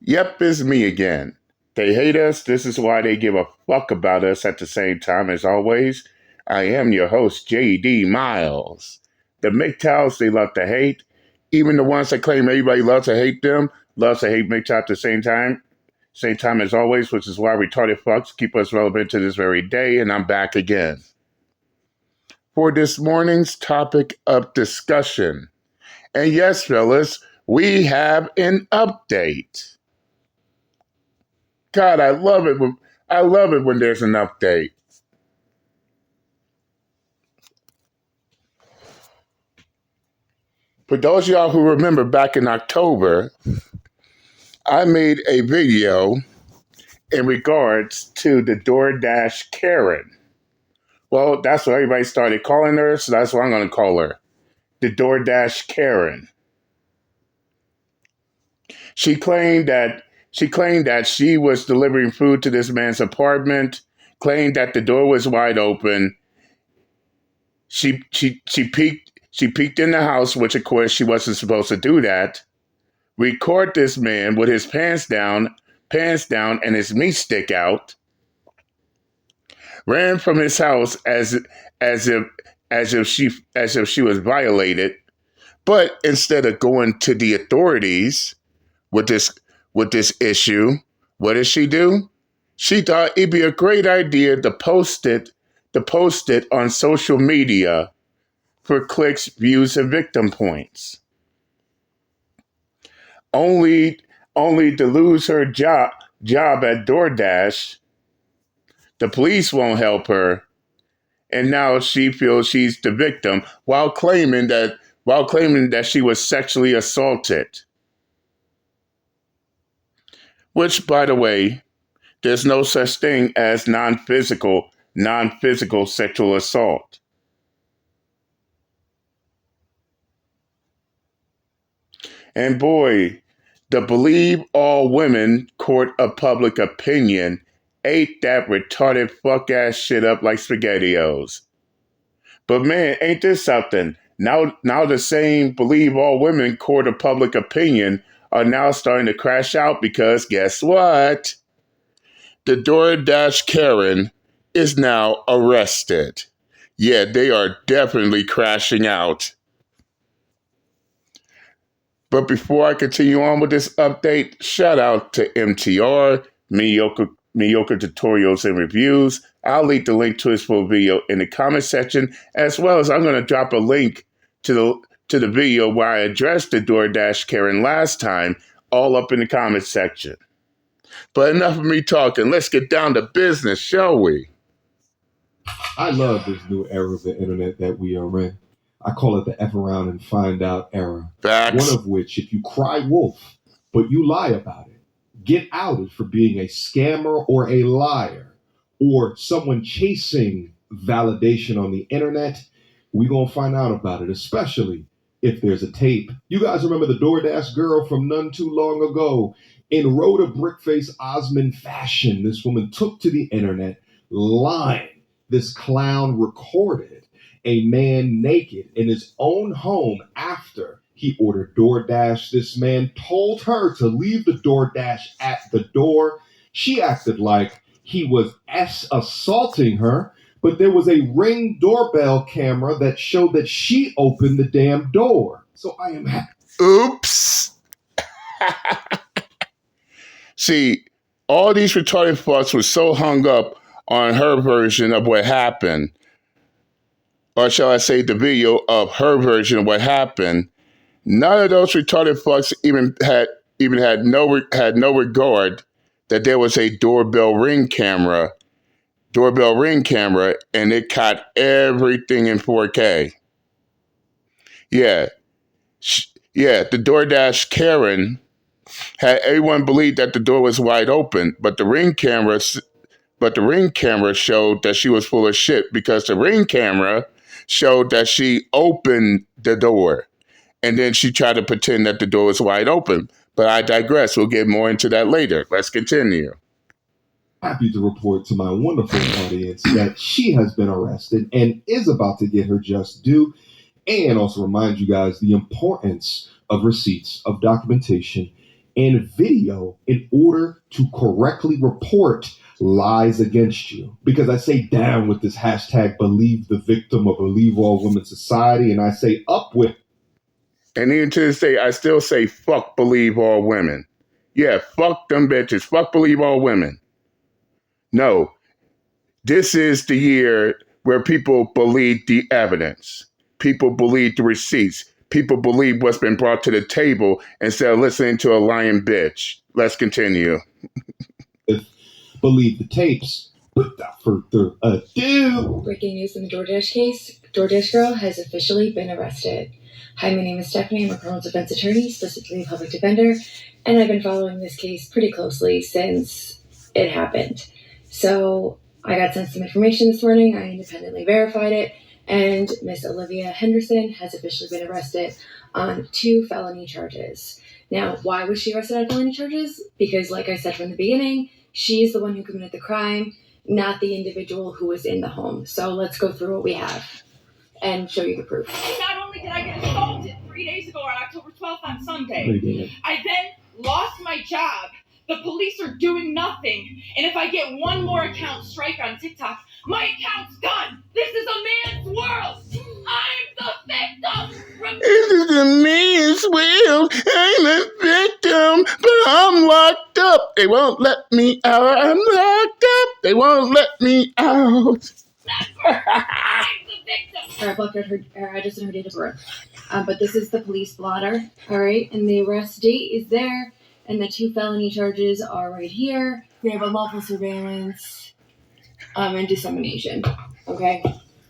Yep, it's me again. They hate us. This is why they give a fuck about us at the same time. As always, I am your host, JD Miles. The MGTOWs they love to hate. Even the ones that claim everybody loves to hate them, loves to hate MGTOW at the same time. Same time as always, which is why retarded fucks keep us relevant to this very day. And I'm back again for this morning's topic of discussion. And yes, fellas, we have an update. God, I love it when there's an update. For those of y'all who remember back in October, I made a video in regards to the DoorDash Karen. Well, that's what everybody started calling her, so that's what I'm going to call her. The DoorDash Karen. She claimed that she was delivering food to this man's apartment, claimed that the door was wide open. She peeked in the house, which of course she wasn't supposed to do that. Record this man with his pants down, and his meat stick out. Ran from his house as if she was violated. But instead of going to the authorities with this issue, what did she do? She thought it'd be a great idea to post it on social media for clicks, views, and victim points. Only to lose her job at DoorDash. The police won't help her, and now she feels she's the victim while claiming that she was sexually assaulted. Which, by the way, there's no such thing as non-physical sexual assault. And boy, the Believe All Women Court of Public Opinion ate that retarded fuck ass shit up like SpaghettiOs. But man, ain't this something? Now the same Believe All Women Court of Public Opinion are now starting to crash out because guess what? The DoorDash Karen is now arrested. Yeah, they are definitely crashing out. But before I continue on with this update, shout out to MTR, Mediocre Tutorials and Reviews. I'll leave the link to his full video in the comment section, as well as I'm going to drop a link to the video where I addressed the DoorDash Karen last time, all up in the comment section. But enough of me talking. Let's get down to business, shall we? I love this new era of the internet that we are in. I call it the F around and find out era. Facts. One of which, if you cry wolf, but you lie about it, get outed for being a scammer or a liar, or someone chasing validation on the internet, we're going to find out about it, especially if there's a tape. You guys remember the DoorDash girl from none too long ago? In Rhoda Brickface Osmond fashion, this woman took to the internet lying. This clown recorded a man naked in his own home after he ordered DoorDash. This man told her to leave the DoorDash at the door. She acted like he was assaulting her, but there was a Ring doorbell camera that showed that she opened the damn door. So I am happy. Oops. See, all these retarded fucks were so hung up on her version of what happened, or shall I say the video of her version of what happened. None of those retarded fucks even had no regard that there was a doorbell ring camera, and it caught everything in 4K. Yeah, the DoorDash Karen had everyone believe that the door was wide open, but the ring camera showed that she was full of shit because the ring camera showed that she opened the door. And then she tried to pretend that the door was wide open. But I digress. We'll get more into that later. Let's continue. Happy to report to my wonderful audience that she has been arrested and is about to get her just due. And also remind you guys the importance of receipts, of documentation, and video in order to correctly report lies against you. Because I say down with this hashtag believe the victim or believe all women society, and I say up with. And even to this day, I still say fuck believe all women. Yeah, fuck them bitches. Fuck believe all women. No, this is the year where people believe the evidence. People believe the receipts. People believe what's been brought to the table instead of listening to a lying bitch. Let's continue. Believe the tapes. Without further ado. Breaking news in the DoorDash case. DoorDash girl has officially been arrested. Hi, my name is Stephanie. I'm a criminal defense attorney, specifically a public defender, and I've been following this case pretty closely since it happened. So I got sent some information this morning. I independently verified it, and Miss Olivia Henderson has officially been arrested on 2 felony charges. Now, why was she arrested on felony charges? Because, like I said from the beginning, she's the one who committed the crime, not the individual who was in the home. So let's go through what we have and show you the proof. Not only did I get assaulted 3 days ago on October 12th on Sunday, I then lost my job. The police are doing nothing. And if I get one more account strike on TikTok, my account's done. This is a man's world. I'm the victim. This is a man's world. I'm a victim, but I'm locked up. They won't let me out. I'm locked up. They won't let me out. I'm the victim. I blocked out her address and her date of birth. But this is the police blotter, all right? And the arrest date is there, and the 2 felony charges are right here. We have unlawful surveillance and dissemination, okay?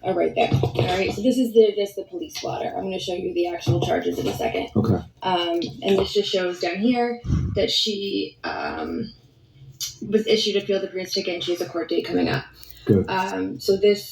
Right there. All right, so this is the police blotter. I'm going to show you the actual charges in a second. Okay. And this just shows down here that she was issued a field appearance ticket, and she has a court date coming up. Good. So this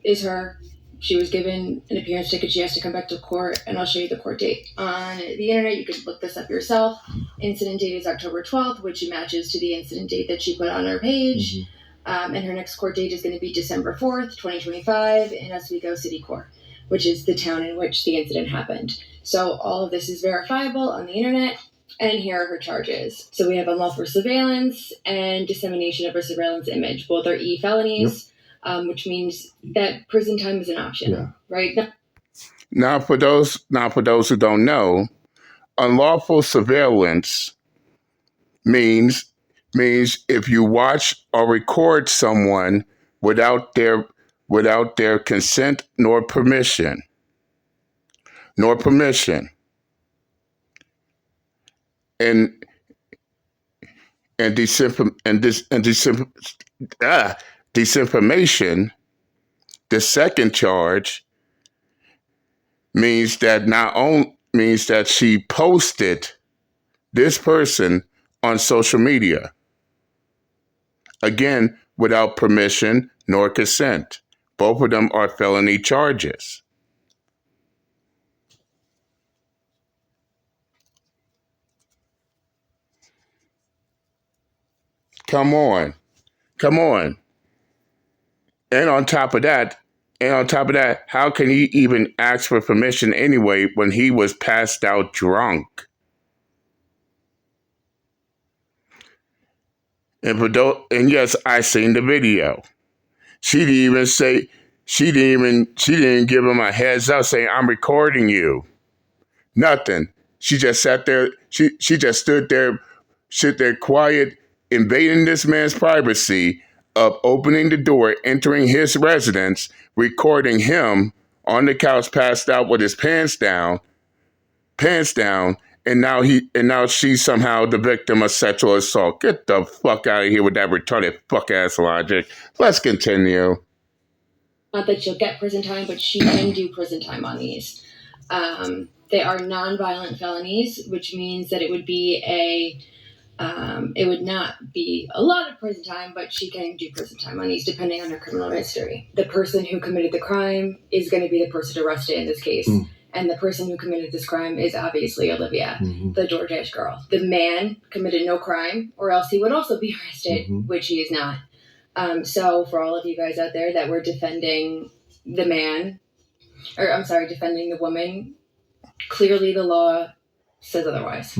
is her. She was given an appearance ticket. She has to come back to court, and I'll show you the court date. On the internet, you can look this up yourself. Incident date is October 12th, which matches to the incident date that she put on her page. Mm-hmm. And her next court date is going to be December 4th, 2025 in Oswego City Court, which is the town in which the incident happened. So all of this is verifiable on the internet, and here are her charges. So we have unlawful surveillance and dissemination of her surveillance image. Both are E felonies, which means that prison time is an option, right? Now, for those who don't know, unlawful surveillance means if you watch or record someone without their consent nor permission. And disinformation, the second charge, means that she posted this person on social media. Again, without permission nor consent. Both of them are felony charges. Come on. And on top of that, how can he even ask for permission anyway when he was passed out drunk? And yes, I seen the video. She didn't give him a heads up saying, I'm recording you. Nothing. She just sat there. She just stood there quiet, invading this man's privacy of opening the door, entering his residence, recording him on the couch, passed out with his pants down, and now she's somehow the victim of sexual assault. Get the fuck out of here with that retarded fuck ass logic. Let's continue. Not that she'll get prison time, but she can do prison time on these. They are non-violent felonies, which means that it would not be a lot of prison time, but she can do prison time on these depending on her criminal history. The person who committed the crime is going to be the person arrested in this case. And the person who committed this crime is obviously Olivia, the DoorDash girl. The man committed no crime, or else he would also be arrested, which he is not. So for all of you guys out there that were defending defending the woman, clearly the law says otherwise.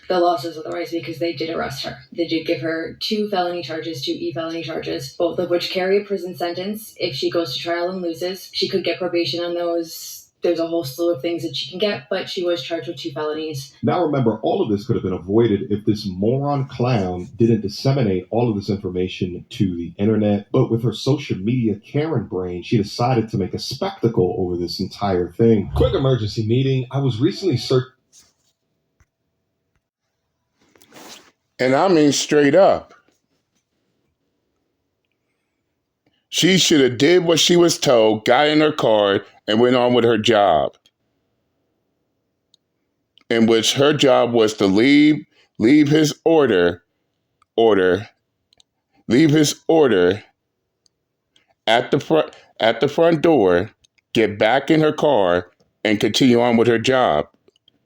the law says otherwise because they did arrest her. They did give her 2 felony charges, 2 felony charges, both of which carry a prison sentence. If she goes to trial and loses, she could get probation on those. There's a whole slew of things that she can get, but she was charged with 2 felonies. Now remember, all of this could have been avoided if this moron clown didn't disseminate all of this information to the internet. But with her social media Karen brain, she decided to make a spectacle over this entire thing. Quick emergency meeting. I was recently And I mean straight up. She should have did what she was told, got in her car, and went on with her job. In which her job was to leave his order at the front door, get back in her car, and continue on with her job.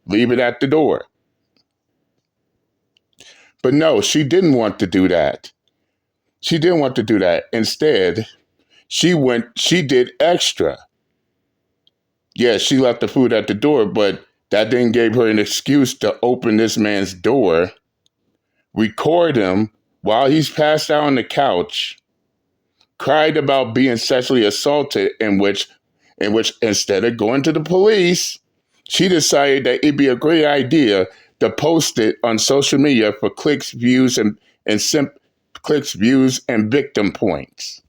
Leave it at the door. But no, she didn't want to do that. Instead, she did extra. Yes, she left the food at the door, but that didn't give her an excuse to open this man's door, record him while he's passed out on the couch, cried about being sexually assaulted, in which instead of going to the police, she decided that it'd be a great idea to post it on social media for clicks, views, and victim points.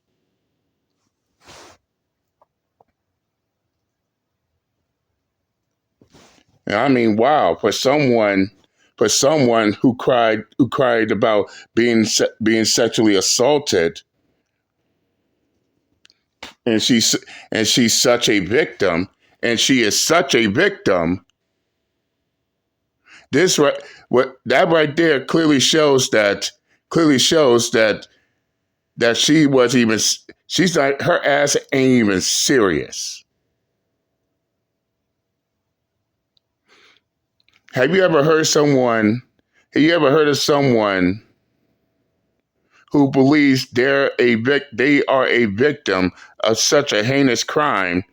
And I mean, wow, for someone who cried about being sexually assaulted, and she's such a victim, and she is such a victim. That right there clearly shows that she's not, her ass ain't even serious. Have you ever heard of someone who believes they are a victim of such a heinous crime,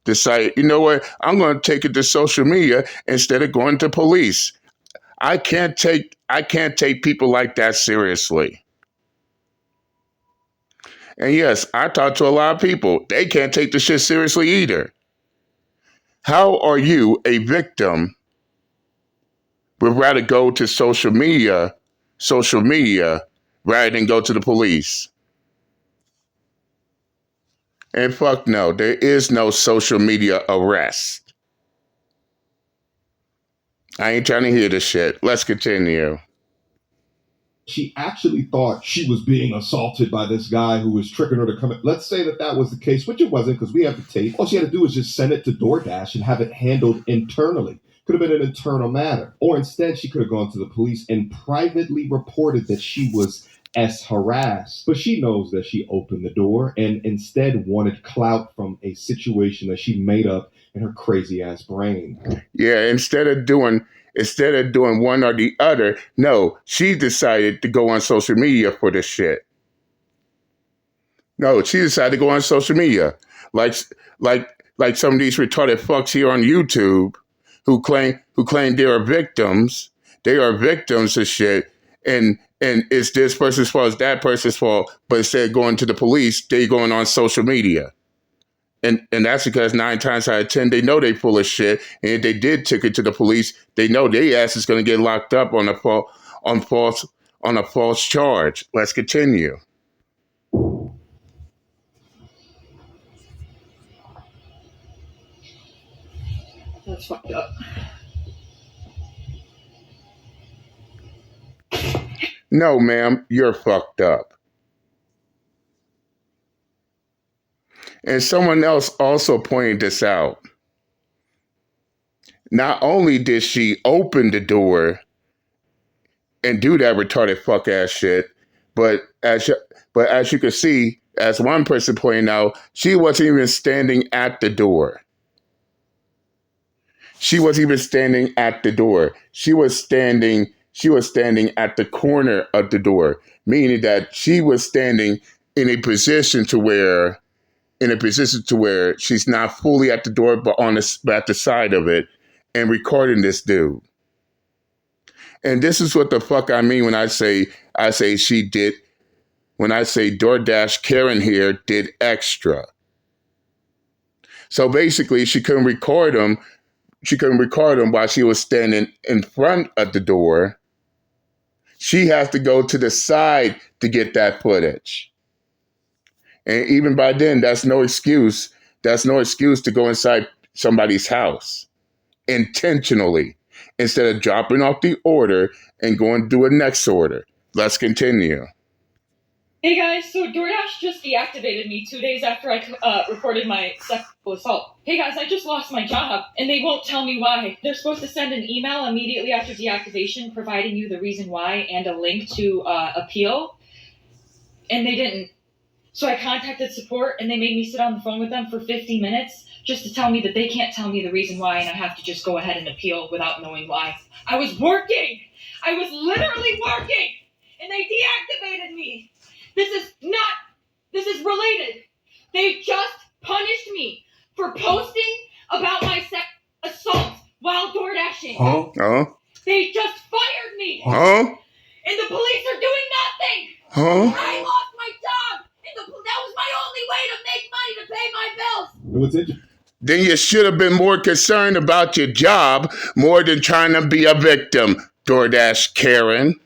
decide, you know what, I'm going to take it to social media instead of going to police? I can't take people like that seriously. And yes, I talk to a lot of people. They can't take the shit seriously either. How are you a victim would rather go to social media rather than go to the police? And fuck no, there is no social media arrest. I ain't trying to hear this shit. Let's continue. She actually thought she was being assaulted by this guy who was tricking her to come in. Let's say that was the case, which it wasn't because we have the tape. All she had to do was just send it to DoorDash and have it handled internally. Could have been an internal matter. Or instead, she could have gone to the police and privately reported that she was harassed. But she knows that she opened the door and instead wanted clout from a situation that she made up in her crazy ass brain. Yeah, instead of doing one or the other, no, she decided to go on social media for this shit. No, she decided to go on social media. Like some of these retarded fucks here on YouTube who claim they are victims. They are victims of shit, and it's this person's fault, it's that person's fault. But instead of going to the police, they going on social media, and that's because 9 times out of 10 they know they full of shit. And if they did take it to the police, they know their ass is going to get locked up on a false charge. Let's continue. That's fucked up. No, ma'am, you're fucked up. And someone else also pointed this out. Not only did she open the door and do that retarded fuck ass shit, but as you can see, as one person pointed out, she wasn't even standing at the door. She wasn't even standing at the door. She was standing at the corner of the door, meaning that she was standing in a position to where she's not fully at the door, but at the side of it, and recording this dude. And this is what the fuck I mean when I say she did, when I say DoorDash Karen here did extra. So basically she couldn't record him. She couldn't record him while she was standing in front of the door. She has to go to the side to get that footage. And even by then, that's no excuse. That's no excuse to go inside somebody's house intentionally instead of dropping off the order and going to do a next order. Let's continue. Hey guys, so DoorDash just deactivated me 2 days after I reported my sexual assault. Hey guys, I just lost my job, and they won't tell me why. They're supposed to send an email immediately after deactivation providing you the reason why and a link to appeal, and they didn't. So I contacted support, and they made me sit on the phone with them for 50 minutes just to tell me that they can't tell me the reason why, and I have to just go ahead and appeal without knowing why. I was working! I was literally working! And they deactivated me! This is related. They just punished me for posting about my assault while door dashing. Huh? They just fired me. Huh? And the police are doing nothing. Huh? I lost my job. And that was my only way to make money to pay my bills. What's it? Then you should have been more concerned about your job more than trying to be a victim, DoorDash Karen.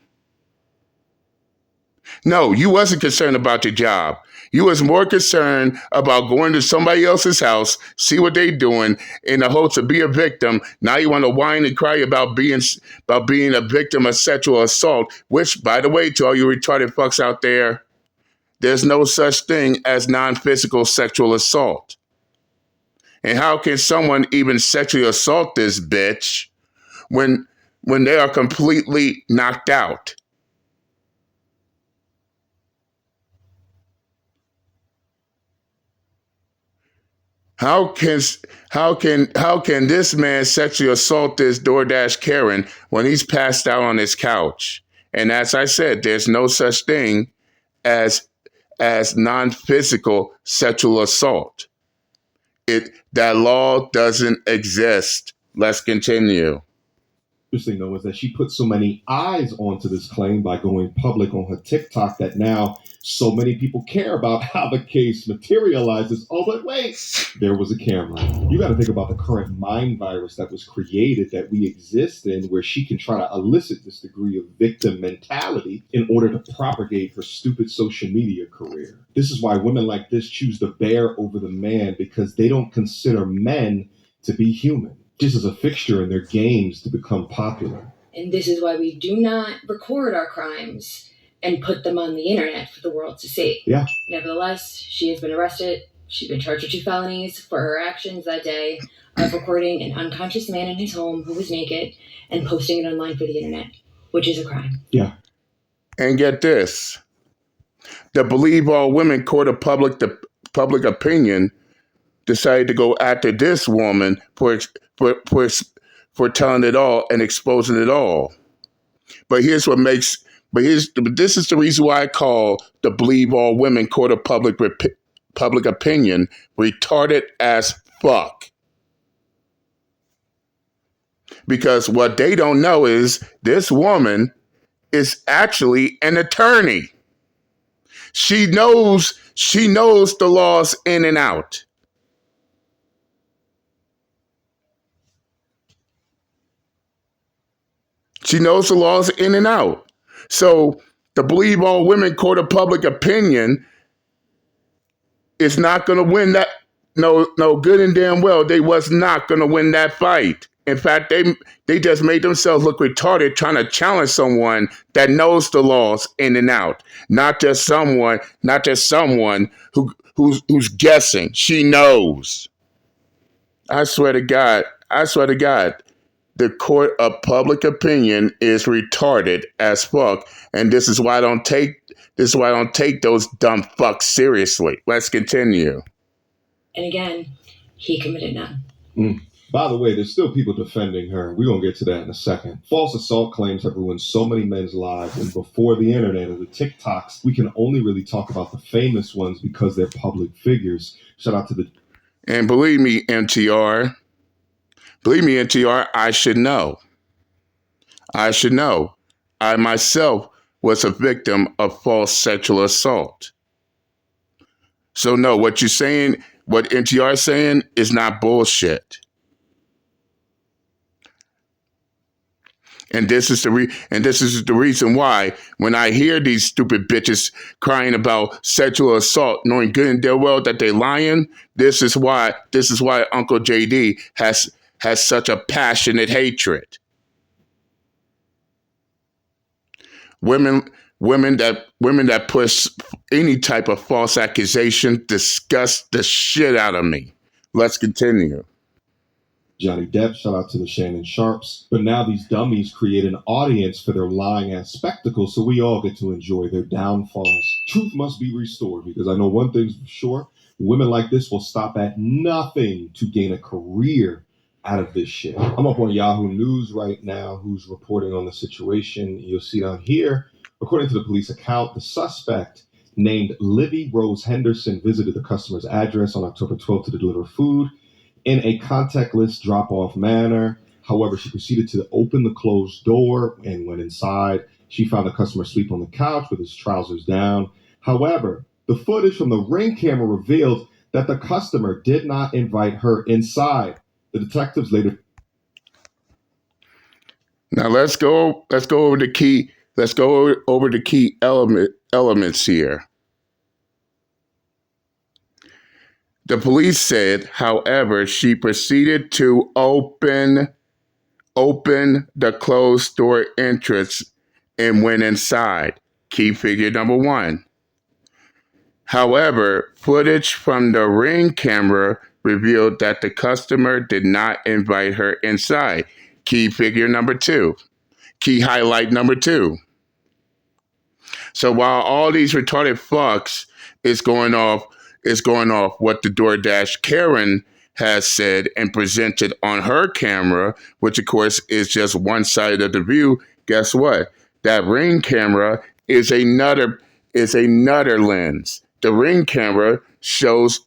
No, you wasn't concerned about your job. You was more concerned about going to somebody else's house, see what they doing, in the hopes to be a victim. Now you want to whine and cry about being a victim of sexual assault, which, by the way, to all you retarded fucks out there, there's no such thing as non-physical sexual assault. And how can someone even sexually assault this bitch when they are completely knocked out? How can this man sexually assault this DoorDash Karen when he's passed out on his couch? And as I said, there's no such thing as non-physical sexual assault. That law doesn't exist. Let's continue. Interesting though is that she put so many eyes onto this claim by going public on her TikTok that now so many people care about how the case materializes. Oh, but wait, there was a camera. You got to think about the current mind virus that was created that we exist in, where she can try to elicit this degree of victim mentality in order to propagate her stupid social media career. This is why women like this choose the bear over the man, because they don't consider men to be human. This is a fixture in their games to become popular. And this is why we do not record our crimes and put them on the internet for the world to see. Yeah. Nevertheless, she has been arrested. She's been charged with 2 felonies for her actions that day of recording an unconscious man in his home who was naked and posting it online for the internet, which is a crime. Yeah. And get this. The Believe All Women Court of Public Opinion decided to go after this woman for telling it all and exposing it all. But this is the reason why I call the Believe All Women Court of Public Opinion retarded as fuck. Because what they don't know is this woman is actually an attorney. She knows the laws in and out. She knows the laws in and out. So the Believe All Women Court of Public Opinion is not going to win that. No, good and damn well, they was not going to win that fight. In fact, they just made themselves look retarded trying to challenge someone that knows the laws in and out. Not just someone who's guessing. She knows. I swear to God. The court of public opinion is retarded as fuck, and this is why I don't take those dumb fucks seriously. Let's continue. And again, he committed none. By the way, there's still people defending her. We're going to get to that in a second. False assault claims have ruined so many men's lives, and before the internet or the TikToks, we can only really talk about the famous ones because they're public figures. Shout out to the... And believe me, MTR, I should know. I should know. I myself was a victim of false sexual assault. So no, what you're saying, what NTR is saying is not bullshit. And this is the reason why when I hear these stupid bitches crying about sexual assault, knowing good and damn well that they're lying, this is why Uncle JD has such a passionate hatred. Women that push any type of false accusation disgust the shit out of me. Let's continue. Johnny Depp, shout out to the Shannon Sharps. But now these dummies create an audience for their lying ass spectacle, so we all get to enjoy their downfalls. Truth must be restored, because I know one thing's for sure: women like this will stop at nothing to gain a career out of this shit. I'm up on Yahoo News right now, who's reporting on the situation. You'll see down here, according to the police account, the suspect named Livy Rose Henderson visited the customer's address on October 12th to deliver food in a contactless drop-off manner. However, she proceeded to open the closed door, and when inside, she found the customer asleep on the couch with his trousers down. However, the footage from the Ring camera revealed that the customer did not invite her inside. The detectives later... Now let's go over the key elements here. The police said, however, she proceeded to open the closed door entrance and went inside. Key figure number 1. However, footage from the Ring camera revealed that the customer did not invite her inside. Key figure number 2. Key highlight number 2. So while all these retarded fucks is going off what the DoorDash Karen has said and presented on her camera, which of course is just one side of the view, guess what? That Ring camera is another lens. The Ring camera shows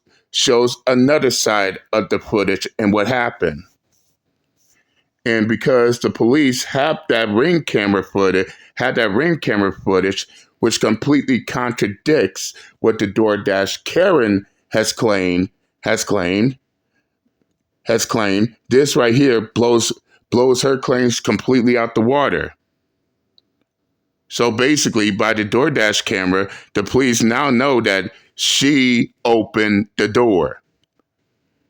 another side of the footage and what happened. And because the police had that Ring camera footage, which completely contradicts what the DoorDash Karen has claimed, this right here blows her claims completely out the water. So basically, by the DoorDash camera, the police now know that she opened the door.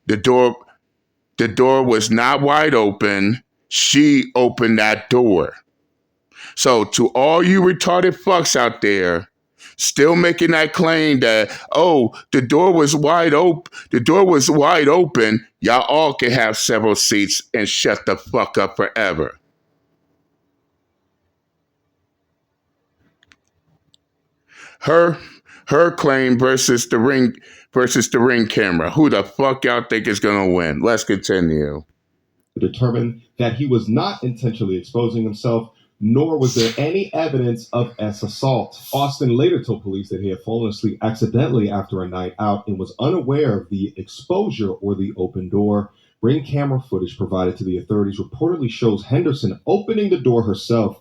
The door was not wide open. She opened that door. So to all you retarded fucks out there, still making that claim that, oh, the door was wide open, y'all all can have several seats and shut the fuck up forever. Her claim versus the Ring camera. Who the fuck y'all think is gonna win? Let's continue. Determined that he was not intentionally exposing himself, nor was there any evidence of assault. Austin later told police that he had fallen asleep accidentally after a night out and was unaware of the exposure or the open door. Ring camera footage provided to the authorities reportedly shows Henderson opening the door herself.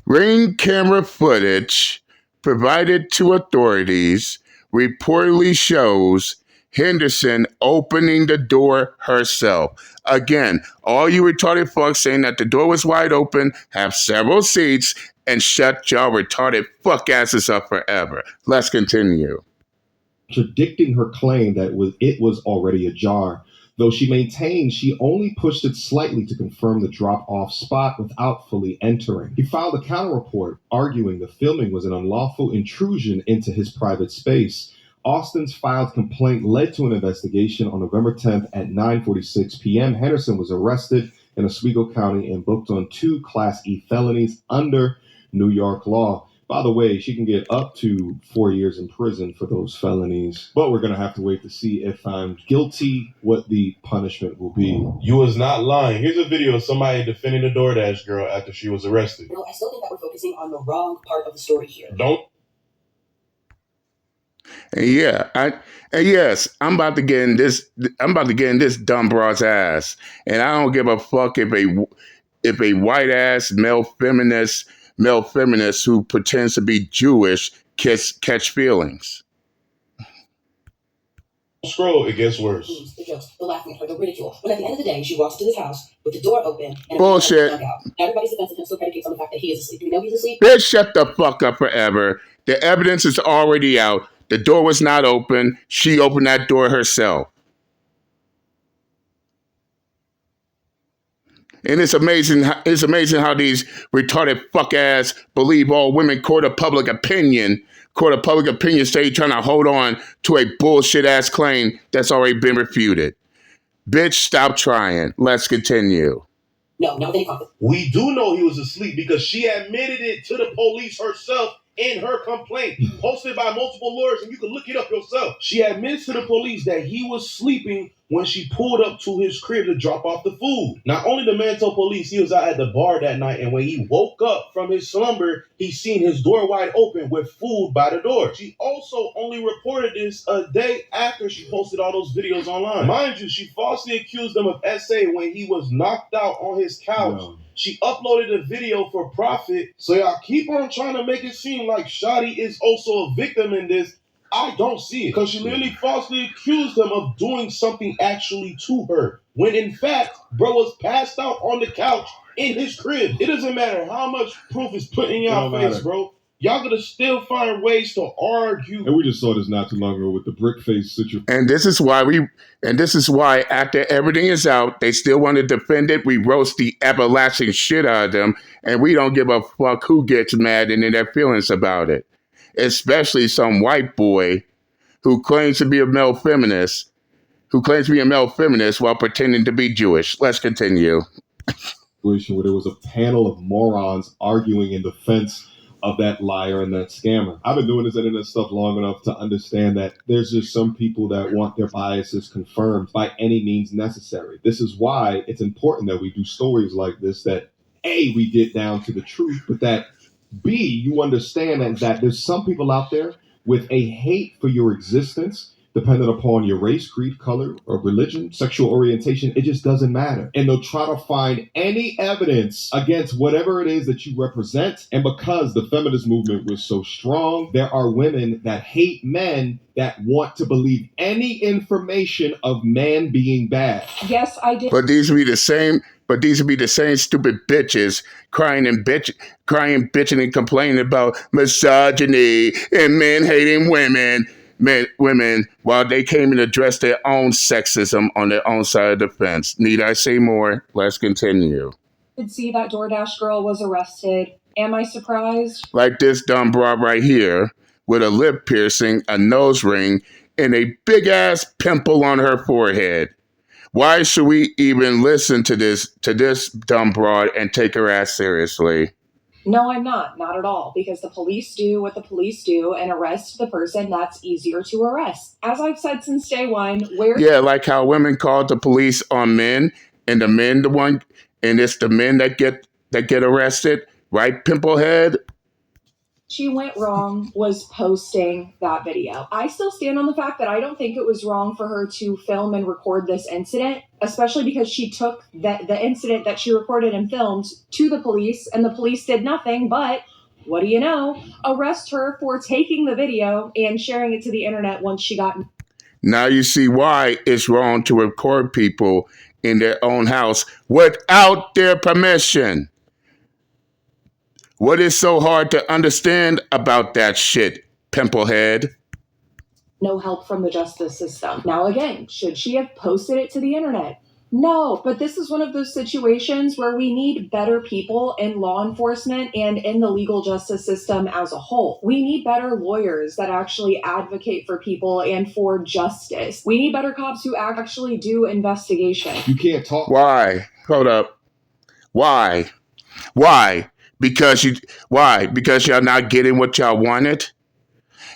Ring camera footage provided to authorities reportedly shows Henderson opening the door herself. Again, all you retarded fucks saying that the door was wide open, have several seats, and shut y'all retarded fuck asses up forever. Let's continue. Contradicting her claim that it was already ajar, though she maintained she only pushed it slightly to confirm the drop-off spot without fully entering. He filed a counter-report arguing the filming was an unlawful intrusion into his private space. Austin's filed complaint led to an investigation. On November 10th at 9:46 p.m., Henderson was arrested in Oswego County and booked on 2 Class E felonies under New York law. By the way, she can get up to 4 years in prison for those felonies. But we're going to have to wait to see if found guilty what the punishment will be. You was not lying. Here's a video of somebody defending the DoorDash girl after she was arrested. No, I still think that we're focusing on the wrong part of the story here. Don't. And yes, I'm about to get in this dumb broad's ass, and I don't give a fuck if if a white ass male feminist who pretends to be Jewish catch feelings. Scroll, it gets worse. The jokes, the laughing at her, the ridicule. When at the end of the day, she walks to this house with the door open and bullshit. Everybody's defense of him still predicates on the fact that he is asleep. Do we know he's asleep? Bitch, shut the fuck up forever. The evidence is already out. The door was not open. She opened that door herself. And it's amazing how these retarded fuck ass believe all women court of public opinion stay trying to hold on to a bullshit ass claim that's already been refuted. Bitch, stop trying. Let's continue. No, not with any confidence. We do know he was asleep because she admitted it to the police herself in her complaint, posted by multiple lawyers, and you can look it up yourself. She admits to the police that he was sleeping when she pulled up to his crib to drop off the food. Not only the man told police he was out at the bar that night, and when he woke up from his slumber, he seen his door wide open with food by the door. She also only reported this a day after she posted all those videos online. Mind you, she falsely accused him of SA when he was knocked out on his couch. No. She uploaded a video for profit, so y'all keep on trying to make it seem like Shadi is also a victim in this. I don't see it, because she literally falsely accused him of doing something actually to her, when in fact, bro was passed out on the couch in his crib. It doesn't matter how much proof is put in y'all face, bro. Y'all gonna still find ways to argue. And we just saw this not too long ago with the brick face situation. And this is why after everything is out, they still want to defend it. We roast the everlasting shit out of them, and we don't give a fuck who gets mad and in their feelings about it. Especially some white boy who claims to be a male feminist, while pretending to be Jewish. Let's continue. Where there was a panel of morons arguing in defense of that liar and that scammer. I've been doing this internet stuff long enough to understand that there's just some people that want their biases confirmed by any means necessary. This is why it's important that we do stories like this, that A, we get down to the truth, but that B, you understand that there's some people out there with a hate for your existence, dependent upon your race, creed, color, or religion, sexual orientation. It just doesn't matter. And they'll try to find any evidence against whatever it is that you represent. And because the feminist movement was so strong, there are women that hate men that want to believe any information of man being bad. Yes, I did. But these would be the same stupid bitches crying, bitching, and complaining about misogyny and men hating women, while they came and addressed their own sexism on their own side of the fence. Need I say more? Let's continue. Did see that DoorDash girl was arrested. Am I surprised? Like this dumb broad right here, with a lip piercing, a nose ring, and a big ass pimple on her forehead. Why should we even listen to this dumb broad and take her ass seriously? No, I'm not. Not at all. Because the police do what the police do and arrest the person that's easier to arrest. As I've said since day one, Yeah, like how women called the police on men, and it's the men that get arrested, right, Pimplehead? She went wrong was posting that video. I still stand on the fact that I don't think it was wrong for her to film and record this incident, especially because she took the incident that she recorded and filmed to the police, and the police did nothing but, what do you know, arrest her for taking the video and sharing it to the internet once she got... Now you see why it's wrong to record people in their own house without their permission. What is so hard to understand about that shit, Pimplehead? No help from the justice system. Now again, should she have posted it to the internet? No, but this is one of those situations where we need better people in law enforcement and in the legal justice system as a whole. We need better lawyers that actually advocate for people and for justice. We need better cops who actually do investigation. You can't talk. Why? Hold up. Why? Because y'all not getting what y'all wanted?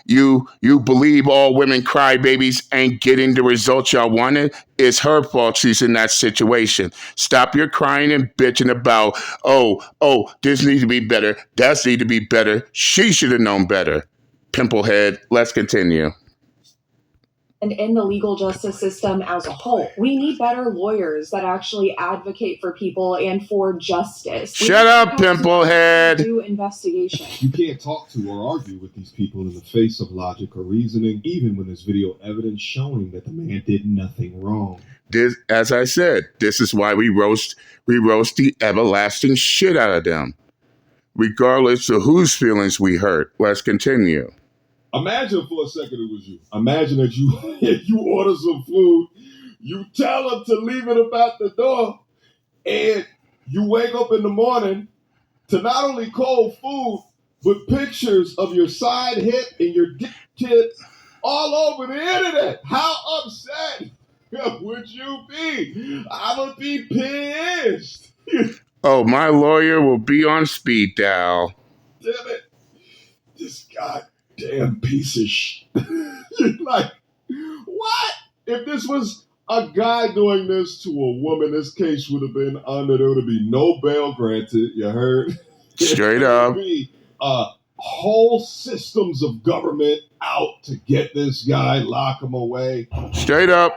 You believe all women crybabies ain't getting the results y'all wanted? It's her fault she's in that situation. Stop your crying and bitching about, oh, this needs to be better, that needs to be better. She should have known better. Pimplehead, let's continue. and in the legal justice system as a whole. We need better lawyers that actually advocate for people and for justice. Shut up, pimplehead. Do investigation. You can't talk to or argue with these people in the face of logic or reasoning, even when there's video evidence showing that the man did nothing wrong. This, as I said, this is why we roast the everlasting shit out of them, regardless of whose feelings we hurt. Let's continue. Imagine for a second it was you. Imagine that you order some food, you tell them to leave it about the door, and you wake up in the morning to not only cold food, but pictures of your side hip and your dick tip all over the internet. How upset would you be? I would be pissed. Oh, my lawyer will be on speed dial. Damn it. This goddamn piece of shit. Like, what? If this was a guy doing this to a woman, this case would have been under. There would have been no bail granted. You heard? Straight up. There would be whole systems of government out to get this guy, lock him away. Straight up.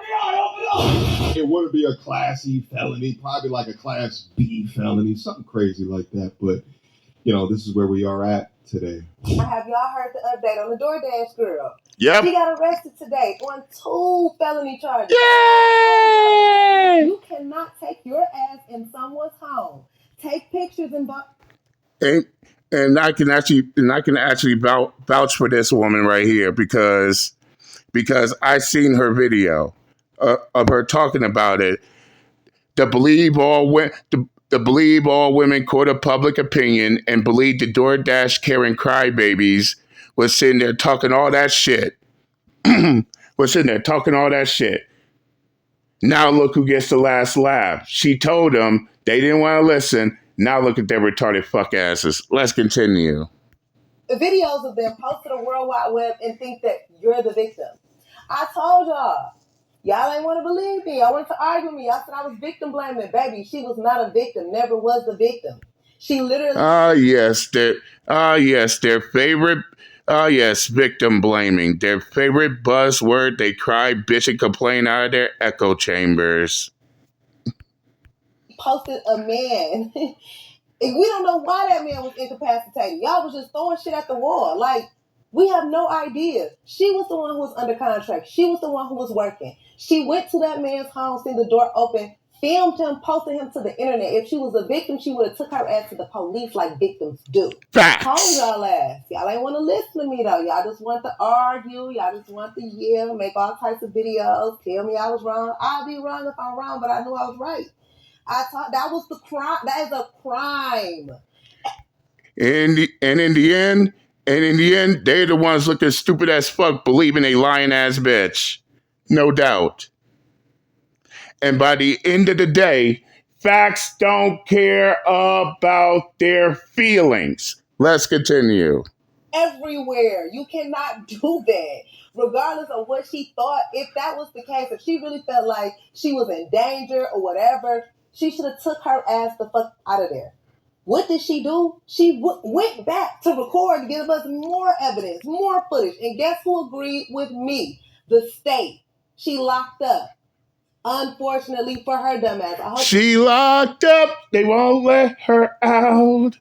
It wouldn't be a Class E felony, probably like a Class B felony, something crazy like that. But, this is where we are at today. Have y'all heard the update on the DoorDash girl? Yep. She got arrested today on 2 felony charges. Yay! You cannot take your ass in someone's home, take pictures And I can actually vouch for this woman right here because I seen her video of her talking about it. To believe all women court of public opinion and believe the DoorDash Karen crybabies was sitting there talking all that shit. Now look who gets the last laugh. She told them they didn't want to listen. Now look at their retarded fuck asses. Let's continue. videos of them posted on the World Wide Web and think that you're the victim. I told y'all. Y'all ain't want to believe me. I wanted to argue with me. I said I was victim blaming. Baby, she was not a victim. Never was the victim. She literally... victim blaming. Their favorite buzzword. They cry, bitch, and complain out of their echo chambers. Posted a man. We don't know why that man was incapacitated. Y'all was just throwing shit at the wall. Like, we have no idea. She was the one who was under contract. She was the one who was working. She went to that man's home, seen the door open, filmed him, posted him to the internet. If she was a victim, she would have took her ass to the police like victims do. Facts. Told y'all ass. Y'all ain't want to listen to me though. Y'all just want to argue. Y'all just want to yell, make all types of videos, tell me I was wrong. I'll be wrong if I'm wrong, but I knew I was right. I thought that was the crime. That is a crime. And in the end, they're the ones looking stupid as fuck, believing a lying ass bitch. No doubt. And by the end of the day, facts don't care about their feelings. Let's continue. Everywhere. You cannot do that. Regardless of what she thought, if that was the case, if she really felt like she was in danger or whatever, she should have took her ass the fuck out of there. What did she do? She went back to record to give us more evidence, more footage. And guess who agreed with me? The state. She locked up. Unfortunately for her dumbass. She locked up. They won't let her out.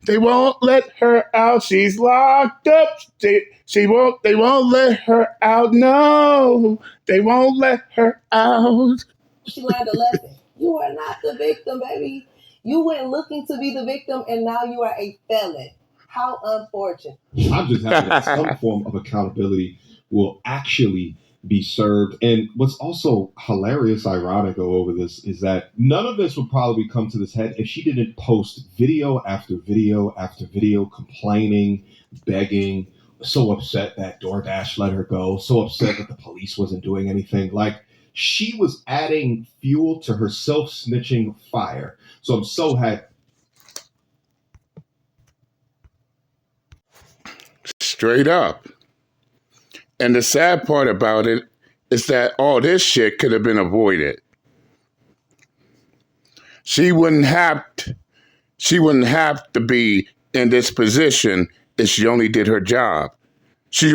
They won't let her out. She's locked up. They won't let her out. No. They won't let her out. She learned a lesson. You are not the victim, baby. You went looking to be the victim, and now you are a felon. How unfortunate. I'm just happy that some form of accountability will actually be served. And what's also hilarious, ironic over this is that none of this would probably come to this head if she didn't post video after video after video complaining, begging, so upset that DoorDash let her go, so upset that the police wasn't doing anything. Like, she was adding fuel to her self-snitching fire. So I'm so happy. Straight up. And the sad part about it is that all this shit could have been avoided. She wouldn't have to be in this position if she only did her job. She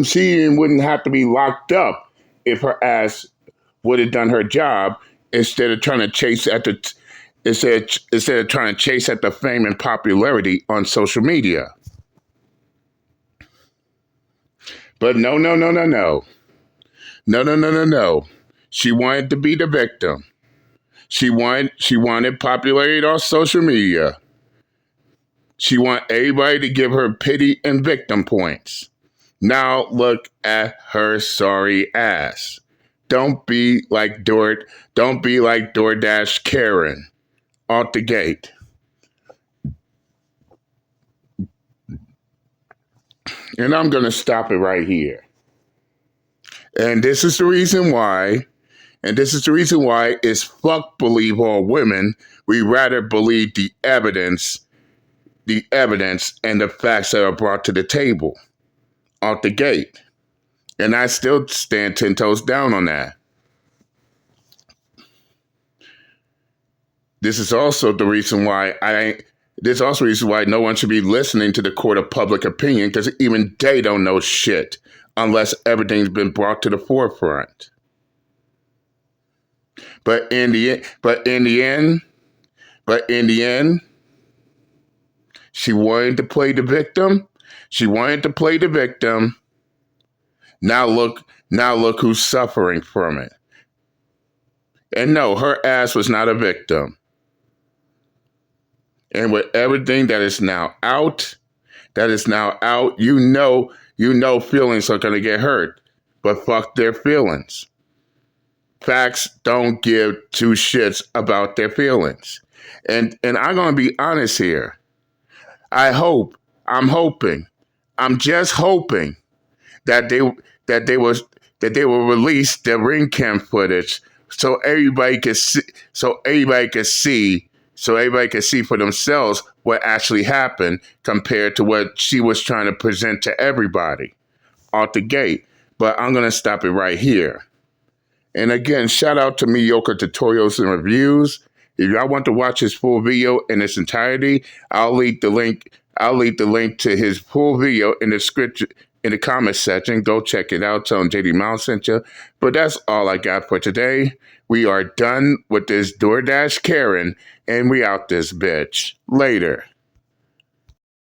she wouldn't have to be locked up if her ass would have done her job instead of trying to chase at the instead of trying to chase at the fame and popularity on social media. But no. No. She wanted to be the victim. She wanted popularity on social media. She wanted everybody to give her pity and victim points. Now look at her sorry ass. Don't be like DoorDash Karen out the gate. And I'm going to stop it right here. And this is the reason why it's fuck believe all women. We rather believe the evidence and the facts that are brought to the table out the gate. And I still stand 10 toes down on that. This is also the reason why no one should be listening to the court of public opinion, because even they don't know shit unless everything's been brought to the forefront. But in the end, she wanted to play the victim. Now look who's suffering from it. And no, her ass was not a victim. And with everything that is now out, you know feelings are going to get hurt. But fuck their feelings. Facts don't give two shits about their feelings. And I'm going to be honest here. I'm just hoping that they will release the ring cam footage so everybody can see for themselves what actually happened compared to what she was trying to present to everybody out the gate. But I'm going to stop it right here. And again, shout out to Mediocre Tutorials and Reviews. If y'all want to watch his full video in its entirety, I'll leave the link to his full video in the comment section. Go check it out. Tell him JD Miles sent you. But that's all I got for today. We are done with this DoorDash Karen, and we out this bitch. Later.